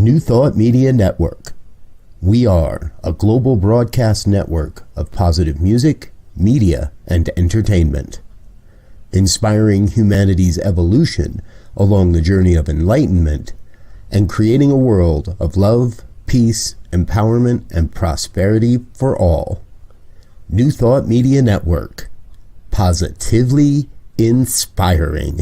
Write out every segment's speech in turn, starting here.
New Thought Media Network. We are a global broadcast network of positive music, media, and entertainment, inspiring humanity's evolution along the journey of enlightenment and creating a world of love, peace, empowerment, and prosperity for all. New Thought Media Network. Positively inspiring.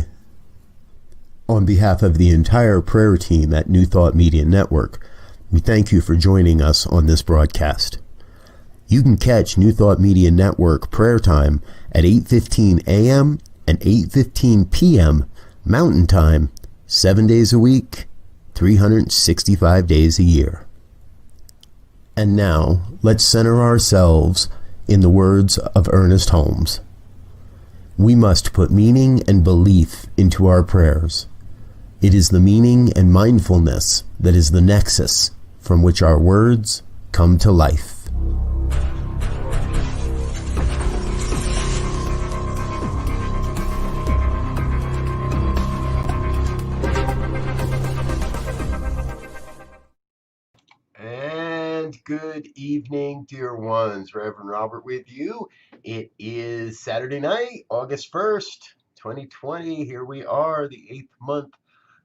On behalf of the entire prayer team at New Thought Media Network, we thank you for joining us on this broadcast. You can catch New Thought Media Network prayer time at 8:15 a.m. and 8:15 p.m. Mountain Time, 7 days a week, 365 days a year. And now, let's center ourselves in the words of Ernest Holmes. We must put meaning and belief into our prayers. It is the meaning and mindfulness that is the nexus from which our words come to life. And good evening, dear ones. Reverend Robert with you. It is Saturday night, August 1st, 2020. Here we are, the 8th month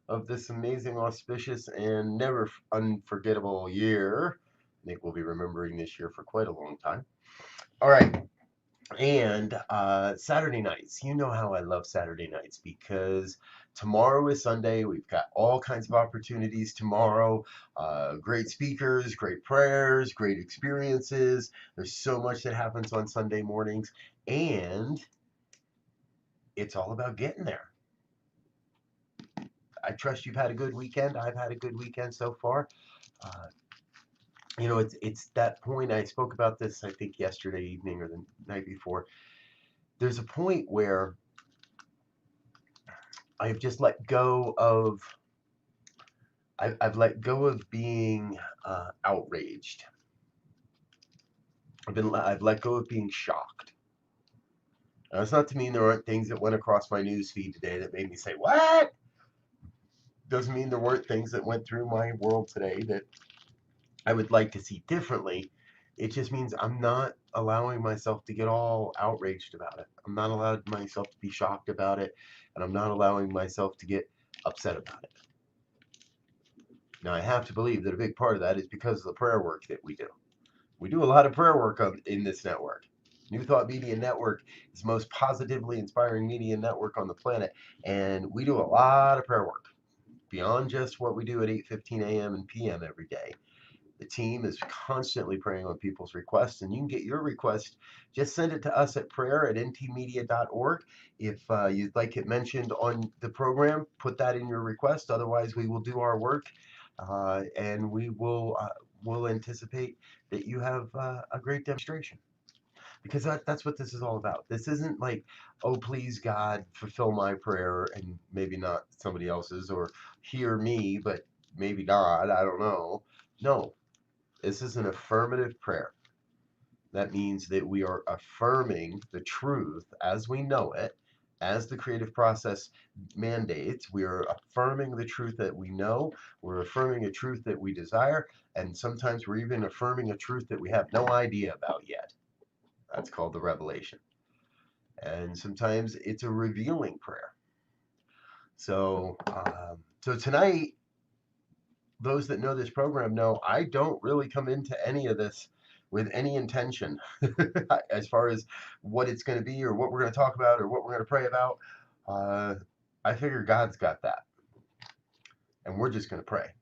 of this amazing, auspicious, and never unforgettable year. I think we'll be remembering this year for quite a long time. All right. And Saturday nights, you know how I love Saturday nights because tomorrow is Sunday. We've got all kinds of opportunities tomorrow. Great speakers, great prayers, great experiences. There's so much that happens on Sunday mornings. And it's all about getting there. I trust you've had a good weekend. I've had a good weekend so far. It's that point. I spoke about this, I think, yesterday evening or the night before. There's a point where I've just let go of. I've let go of being outraged. I've let go of being shocked. Now, it's not to mean there aren't things that went across my news feed today that made me say, "What?" Doesn't mean there weren't things that went through my world today that I would like to see differently. It just means I'm not allowing myself to get all outraged about it. I'm not allowing myself to be shocked about it, and I'm not allowing myself to get upset about it. Now, I have to believe that a big part of that is because of the prayer work that we do. We do a lot of prayer work in this network. New Thought Media Network is the most positively inspiring media network on the planet, and we do a lot of prayer work beyond just what we do at 8:15 a.m. and p.m. every day. The team is constantly praying on people's requests, and you can get your request. Just send it to us at prayer@ntmedia.org. If you'd like it mentioned on the program, put that in your request. Otherwise, we will do our work, and we will anticipate that you have a great demonstration. Because that's what this is all about. This isn't like, oh, please, God, fulfill my prayer, and maybe not somebody else's, or hear me, but maybe not. I don't know. No. This is an affirmative prayer. That means that we are affirming the truth as we know it, as the creative process mandates. We are affirming the truth that we know. We're affirming a truth that we desire. And sometimes we're even affirming a truth that we have no idea about yet. That's called the revelation. And sometimes it's a revealing prayer. So tonight, those that know this program know I don't really come into any of this with any intention as far as what it's going to be or what we're going to talk about or what we're going to pray about. I figure God's got that. And we're just going to pray.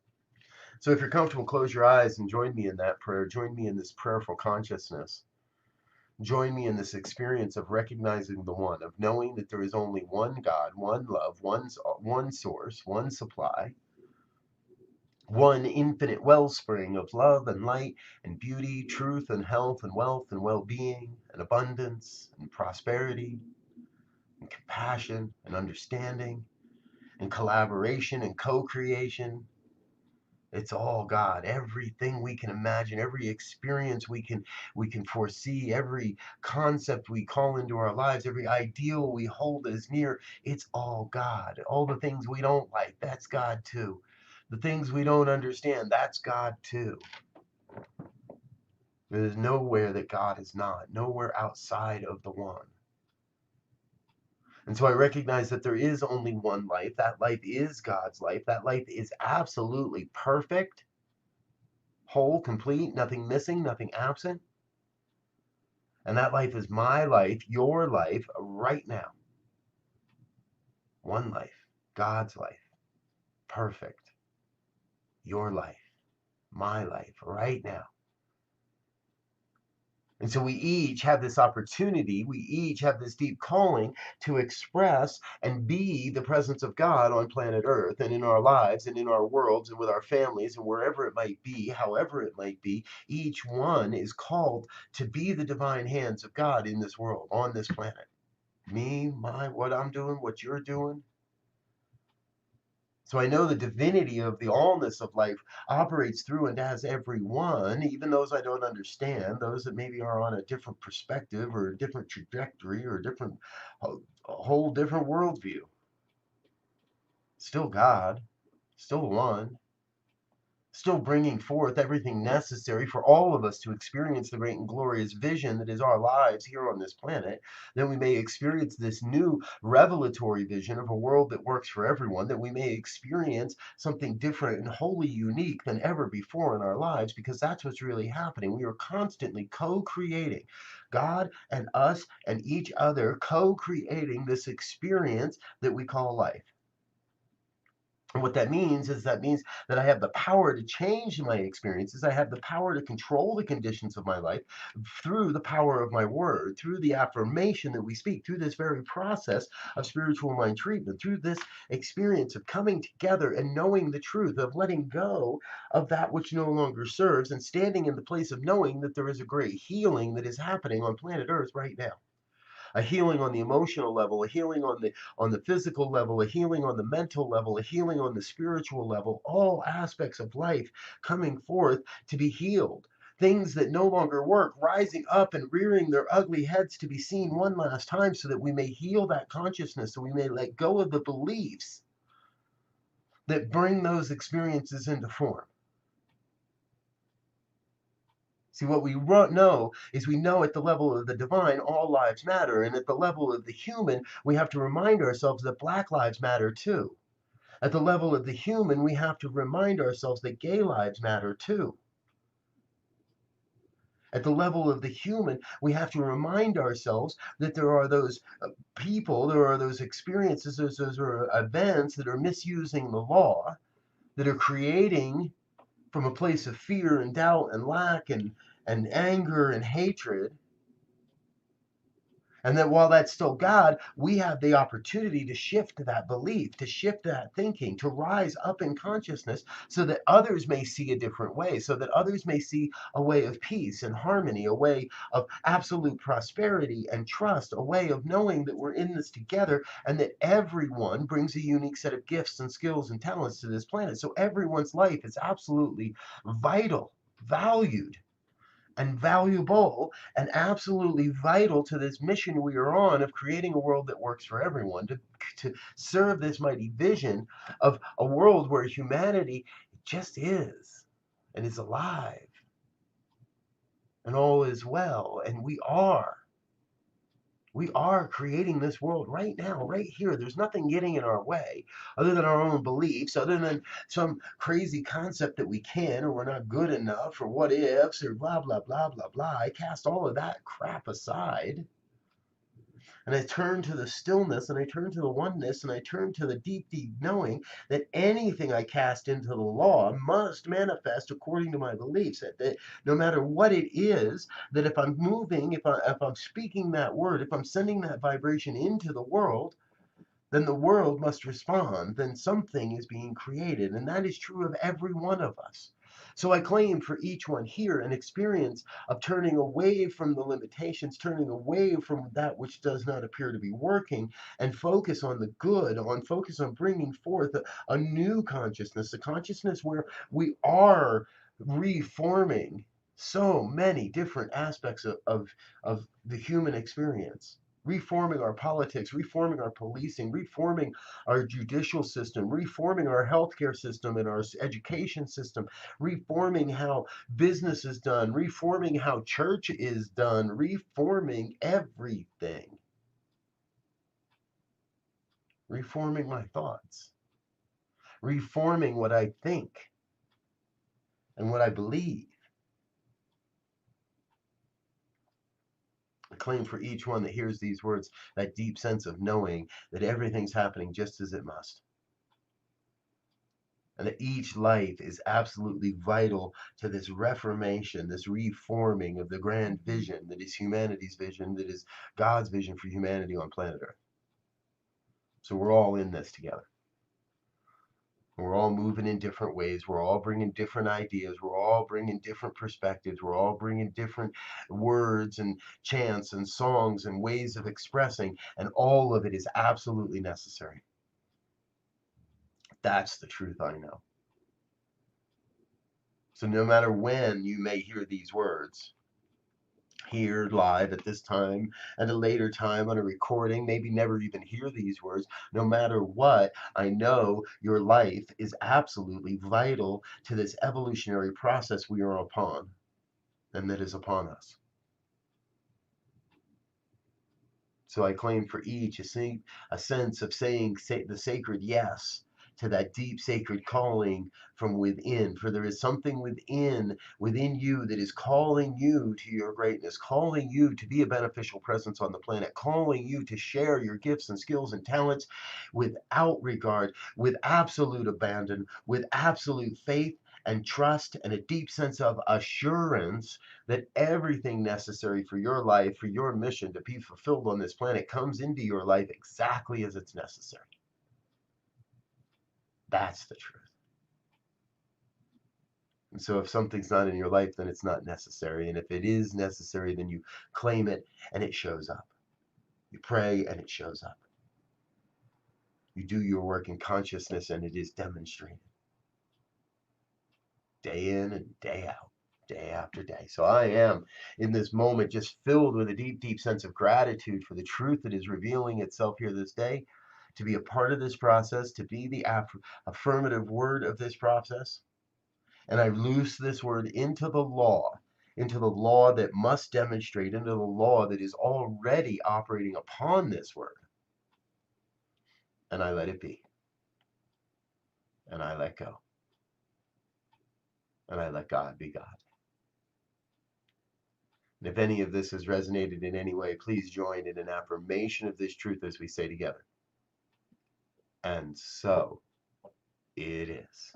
So if you're comfortable, close your eyes and join me in that prayer. Join me in this prayerful consciousness. Join me in this experience of recognizing the one, of knowing that there is only one God, one love, one source, one supply, one infinite wellspring of love and light and beauty, truth and health and wealth and well-being and abundance and prosperity and compassion and understanding and collaboration and co-creation. It's all God. Everything we can imagine, every experience we can foresee, every concept we call into our lives, every ideal we hold as near, it's all God. All the things we don't like, that's God too. The things we don't understand, that's God too. There's nowhere that God is not, nowhere outside of the one. And so I recognize that there is only one life. That life is God's life. That life is absolutely perfect, whole, complete, nothing missing, nothing absent. And that life is my life, your life, right now. One life, God's life, perfect. Your life, my life, right now. And so we each have this opportunity, we each have this deep calling to express and be the presence of God on planet Earth and in our lives and in our worlds and with our families and wherever it might be, however it might be. Each one is called to be the divine hands of God in this world, on this planet. Me, what I'm doing, what you're doing. So I know the divinity of the allness of life operates through and as everyone, even those I don't understand, those that maybe are on a different perspective or a different trajectory or a whole different worldview. Still God, still one, still bringing forth everything necessary for all of us to experience the great and glorious vision that is our lives here on this planet, that we may experience this new revelatory vision of a world that works for everyone, that we may experience something different and wholly unique than ever before in our lives, because that's what's really happening. We are constantly co-creating. God and us and each other co-creating this experience that we call life. And what that means is that I have the power to change my experiences. I have the power to control the conditions of my life through the power of my word, through the affirmation that we speak, through this very process of spiritual mind treatment, through this experience of coming together and knowing the truth, of letting go of that which no longer serves and standing in the place of knowing that there is a great healing that is happening on planet Earth right now. A healing on the emotional level, a healing on the physical level, a healing on the mental level, a healing on the spiritual level, all aspects of life coming forth to be healed. Things that no longer work rising up and rearing their ugly heads to be seen one last time, so that we may heal that consciousness, so we may let go of the beliefs that bring those experiences into form. See, what we know is, we know at the level of the divine, all lives matter. And at the level of the human, we have to remind ourselves that Black lives matter too. At the level of the human, we have to remind ourselves that gay lives matter too. At the level of the human, we have to remind ourselves that there are those people, there are those experiences, those are events that are misusing the law, that are creating from a place of fear and doubt and lack and anger and hatred. And that while that's still God, we have the opportunity to shift that belief, to shift that thinking, to rise up in consciousness, so that others may see a different way, so that others may see a way of peace and harmony, a way of absolute prosperity and trust, a way of knowing that we're in this together, and that everyone brings a unique set of gifts and skills and talents to this planet. So everyone's life is absolutely vital, valued, and valuable, and absolutely vital to this mission we are on, of creating a world that works for everyone, to serve this mighty vision of a world where humanity just is and is alive and all is well. And we are creating this world right now, right here. There's nothing getting in our way other than our own beliefs, other than some crazy concept that we can, or we're not good enough, or what ifs, or blah, blah, blah, blah, blah. I cast all of that crap aside. And I turn to the stillness, and I turn to the oneness, and I turn to the deep, deep knowing that anything I cast into the law must manifest according to my beliefs. That no matter what it is, that if I'm moving, if I'm speaking that word, if I'm sending that vibration into the world, then the world must respond. Then something is being created. And that is true of every one of us. So I claim for each one here an experience of turning away from the limitations, turning away from that which does not appear to be working, and focus on the good, focus on bringing forth a new consciousness, a consciousness where we are reforming so many different aspects of the human experience. reforming our politics, reforming our policing, reforming our judicial system, reforming our healthcare system and our education system, reforming how business is done, reforming how church is done, reforming everything, reforming my thoughts, reforming what I think and what I believe. I claim for each one that hears these words that deep sense of knowing that everything's happening just as it must, and that each life is absolutely vital to this reformation, this reforming of the grand vision that is humanity's vision, that is God's vision for humanity on planet Earth. So we're all in this together. We're all moving in different ways. We're all bringing different ideas. We're all bringing different perspectives. We're all bringing different words and chants and songs and ways of expressing, and all of it is absolutely necessary. That's the truth I know. So no matter when you may hear these words, here live at this time, at a later time on a recording, maybe never even hear these words, no matter what, I know your life is absolutely vital to this evolutionary process we are upon and that is upon us. So I claim for each a sense of saying the sacred yes to that deep sacred calling from within. For there is something within you that is calling you to your greatness, calling you to be a beneficial presence on the planet, calling you to share your gifts and skills and talents without regard, with absolute abandon, with absolute faith and trust and a deep sense of assurance that everything necessary for your life, for your mission to be fulfilled on this planet comes into your life exactly as it's necessary. That's the truth. And so if something's not in your life, then it's not necessary. And if it is necessary, then you claim it and it shows up. You pray and it shows up. You do your work in consciousness and it is demonstrated day in and day out, day after day. So I am in this moment just filled with a deep, deep sense of gratitude for the truth that is revealing itself here this day, to be a part of this process, to be the affirmative word of this process. And I loose this word into the law that must demonstrate, into the law that is already operating upon this word. And I let it be. And I let go. And I let God be God. And if any of this has resonated in any way, please join in an affirmation of this truth as we say together. And so it is.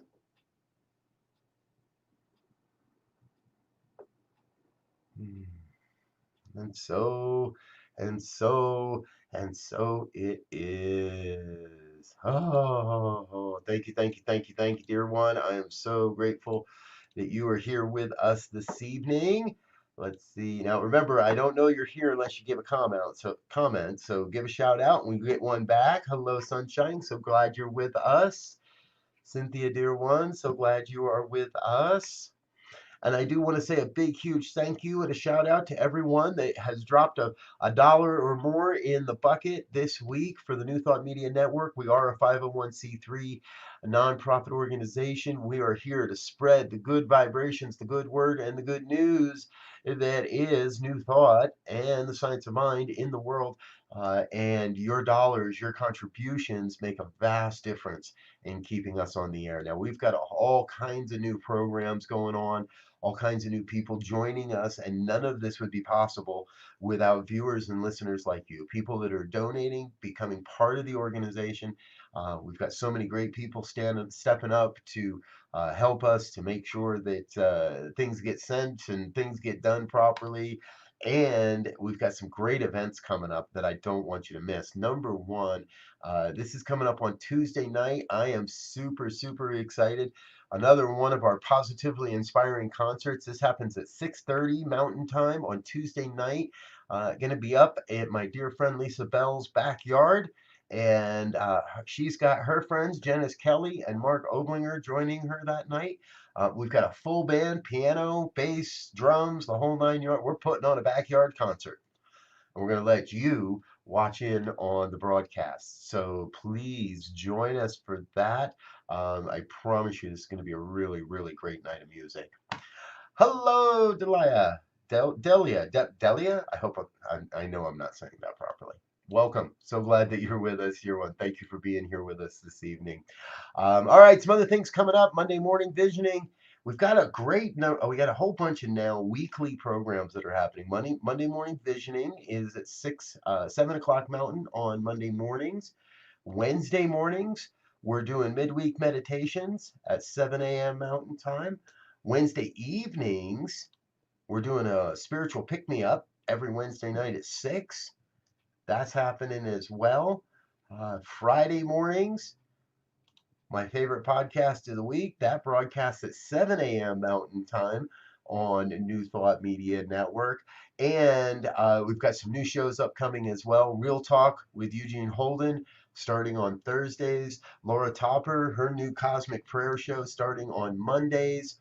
And so, and so, and so it is. Oh, thank you, thank you, thank you, thank you, dear one. I am so grateful that you are here with us this evening. Let's see. Now, remember, I don't know you're here unless you give a comment. So give a shout out and we get one back. Hello, sunshine. So glad you're with us. Cynthia, dear one, so glad you are with us. And I do want to say a big, huge thank you and a shout out to everyone that has dropped a dollar or more in the bucket this week for the New Thought Media Network. We are a 501c3 nonprofit organization. We are here to spread the good vibrations, the good word, and the good news that is New Thought and the science of mind in the world. And your dollars, your contributions make a vast difference in keeping us on the air. Now, we've got all kinds of new programs going on, all kinds of new people joining us, and none of this would be possible without viewers and listeners like you, people that are donating, becoming part of the organization. We've got so many great people stepping up to help us to make sure that things get sent and things get done properly. And we've got some great events coming up that I don't want you to miss. Number one, this is coming up on Tuesday night. I am super, super excited. Another one of our positively inspiring concerts. This happens at 6:30 Mountain Time on Tuesday night. Going to be up at my dear friend Lisa Bell's backyard. And she's got her friends, Janice Kelly and Mark Oblinger, joining her that night. We've got a full band, piano, bass, drums, the whole nine yards. We're putting on a backyard concert. And we're going to let you watch in on the broadcast. So please join us for that. I promise you this is going to be a really, really great night of music. Hello, Delia. Delia? I hope I know I'm not saying that properly. Welcome. So glad that you're with us, year one. Thank you for being here with us this evening. All right, some other things coming up. Monday morning visioning. We've got a great no. We got a whole bunch of now weekly programs that are happening. Monday morning visioning is at 7 o'clock Mountain on Monday mornings. Wednesday mornings, we're doing midweek meditations at 7 a.m. Mountain Time. Wednesday evenings, we're doing a spiritual pick me up every Wednesday night at 6. That's happening as well. Friday mornings, my favorite podcast of the week, that broadcasts at 7 a.m. Mountain Time on New Thought Media Network. And we've got some new shows upcoming as well. Real Talk with Eugene Holden starting on Thursdays. Laura Topper, her new Cosmic Prayer show starting on Mondays.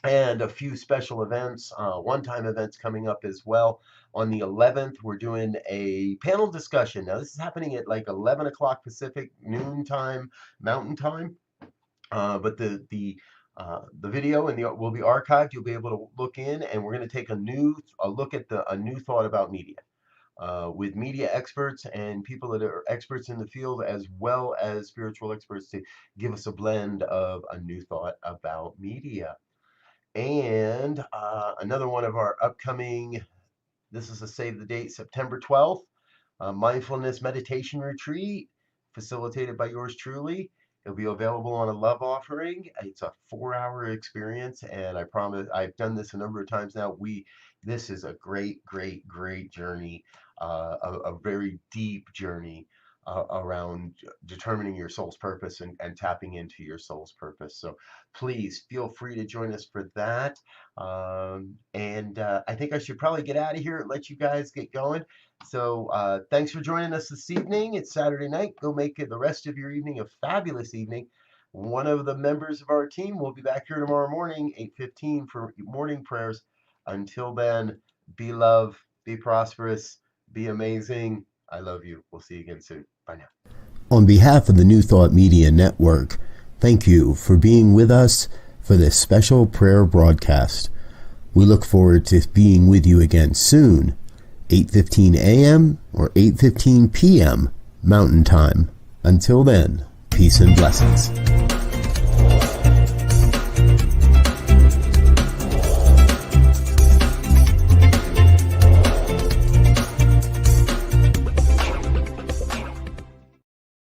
And a few special events, one-time events coming up as well. On the 11th, we're doing a panel discussion. Now, this is happening at like 11 o'clock Pacific, noon time, Mountain Time. But the video will be archived. You'll be able to look in, and we're going to take a look at a new thought about media. With media experts and people that are experts in the field, as well as spiritual experts, to give us a blend of a new thought about media. And another one of our upcoming, this is a save the date, September 12th, mindfulness meditation retreat facilitated by yours truly. It'll be available on a love offering. It's a 4-hour experience, and I promise, I've done this a number of times now. This is a great, great, great journey, a very deep journey around determining your soul's purpose and tapping into your soul's purpose. So please feel free to join us for that. And I think I should probably get out of here and let you guys get going. So thanks for joining us this evening. It's Saturday night. Go make it the rest of your evening a fabulous evening. One of the members of our team will be back here tomorrow morning, 8:15, for morning prayers. Until then, be love, be prosperous, be amazing. I love you. We'll see you again soon. Bye now. On behalf of the New Thought Media Network, thank you for being with us for this special prayer broadcast. We look forward to being with you again soon, 8:15 a.m. or 8:15 p.m. Mountain Time. Until then, peace and blessings.